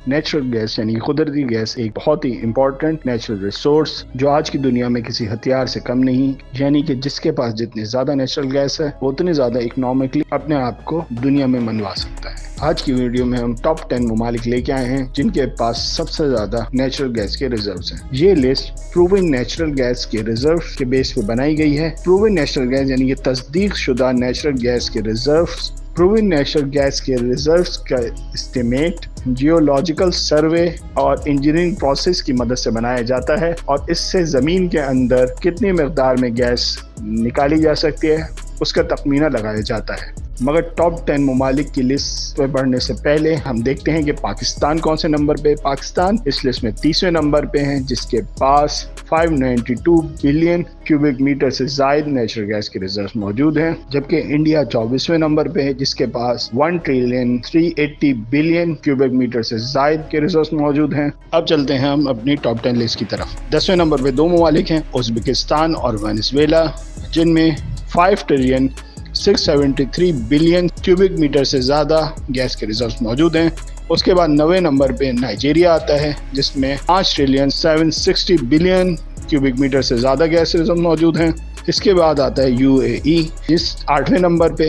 Natural gas یعنی قدرتی gas ایک بہت ہی امپورٹنٹ نیچرل ریسورس جو آج کی دنیا میں کسی ہتھیار سے کم نہیں، یعنی کہ جس کے پاس جتنی زیادہ نیچرل گیس ہے وہ اتنی زیادہ اکنامکلی اپنے آپ کو دنیا میں منوا سکتا ہے۔ آج کی ویڈیو میں ہم ٹاپ 10 ممالک لے کے آئے ہیں جن کے پاس سب سے زیادہ نیچرل گیس کے ریزروز ہیں۔ یہ لسٹ پروون نیچرل گیس کے ریزرو کے بیس پہ بنائی گئی ہے۔ پروون نیچرل گیس یعنی یہ تصدیق شدہ نیچرل گیس کے ریزروز۔ پروون نیچرل گیس کے ریزروز کا اسٹیمیٹ جیولوجیکل سروے اور انجینئرنگ پروسیس کی مدد سے بنایا جاتا ہے، اور اس سے زمین کے اندر کتنی مقدار میں گیس نکالی جا سکتی ہے اس کا تخمینہ لگایا جاتا ہے۔ مگر ٹاپ 10 ممالک کی لسٹ پہ بڑھنے سے پہلے ہم دیکھتے ہیں کہ پاکستان کون سے نمبر پہ۔ پاکستان اس لسٹ میں 30ویں نمبر پہ ہیں، جس کے پاس 592 بلین کیوبک میٹر سے زائد نیچرل گیس کے ریزروز موجود ہیں، جبکہ انڈیا 24ویں نمبر پہ ہے جس کے پاس 1 ٹریلین 380 بلین کیوبک میٹر سے زائد کے ریزروز موجود ہیں۔ اب چلتے ہیں ہم اپنی ٹاپ 10 لسٹ کی طرف۔ 10ویں نمبر پہ 2 ممالک ہیں، ازبکستان اور وینزویلا، جن میں 5 ٹریلین 673 بلین کیوبک میٹر سے زیادہ گیس کے ریزروز موجود ہیں۔ اس کے بعد 9ویں نمبر پہ نائجیریا آتا ہے، جس میں 5 ٹریلین 760 بلین کیوبک میٹر سے زیادہ گیس ریزروز موجود ہیں۔ اس کے بعد آتا ہے UAE، جس 8ویں نمبر پہ،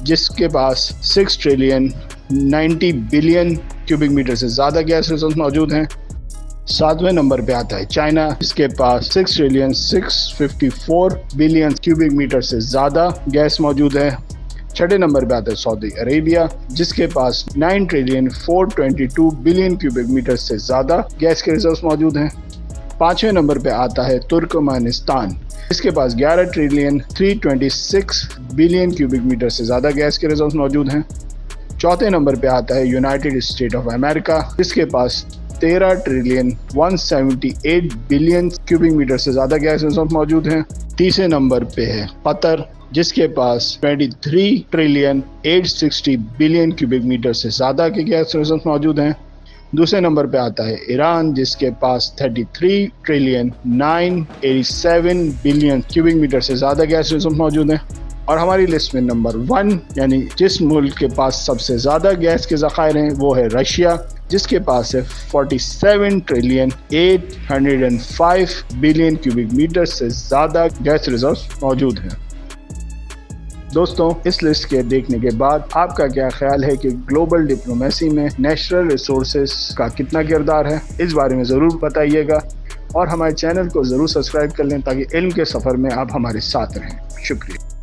جس کے پاس 6 ٹریلین 90 بلین کیوبک میٹر سے زیادہ گیس ریزروز موجود ہیں۔ 7ویں نمبر پہ آتا ہے چائنا، جس کے پاس 6 ٹریلین 654 بلین کیوبک میٹر سے زیادہ گیس موجود ہے۔ 6ٹھے نمبر پہ آتا ہے سعودی عربیہ، جس کے پاس 9 ٹریلین 422 بلین کیوبک میٹر سے زیادہ گیس کے ریزروز موجود ہیں۔ 5ویں نمبر پہ آتا ہے ترکمانستان، جس کے پاس 11 ٹریلین 326 بلین کیوبک میٹر سے زیادہ گیس کے ریزروز موجود ہیں۔ 4تھے نمبر پہ آتا ہے یونائٹڈ اسٹیٹ آف امریکہ، جس کے پاس 13 ٹریلین 178 بلین کیوبک میٹر سے زیادہ گیس ریزرو موجود ہیں۔ 30ویں نمبر پہ ہے قطر، جس کے پاس 23 ٹریلین 860 بلین کیوبک میٹر سے زیادہ کے گیس ریزرو موجود ہیں۔ دوسرے نمبر پہ آتا ہے ایران، جس کے پاس 33 ٹریلین 987 بلین کیوبک میٹر سے زیادہ گیس ریزرو موجود ہیں۔ اور ہماری لسٹ میں نمبر 1 یعنی جس ملک کے پاس سب سے زیادہ گیس کے ذخائر ہیں وہ ہے رشیا، جس کے پاس ہے 47 ٹریلین 805 بلین کیوبک میٹر سے زیادہ گیس ریزروز موجود ہیں۔ دوستوں، اس لسٹ کے دیکھنے کے بعد آپ کا کیا خیال ہے کہ گلوبل ڈپلومیسی میں نیچرل ریسورسز کا کتنا کردار ہے؟ اس بارے میں ضرور بتائیے گا، اور ہمارے چینل کو ضرور سبسکرائب کر لیں تاکہ علم کے سفر میں آپ ہمارے ساتھ رہیں۔ شکریہ۔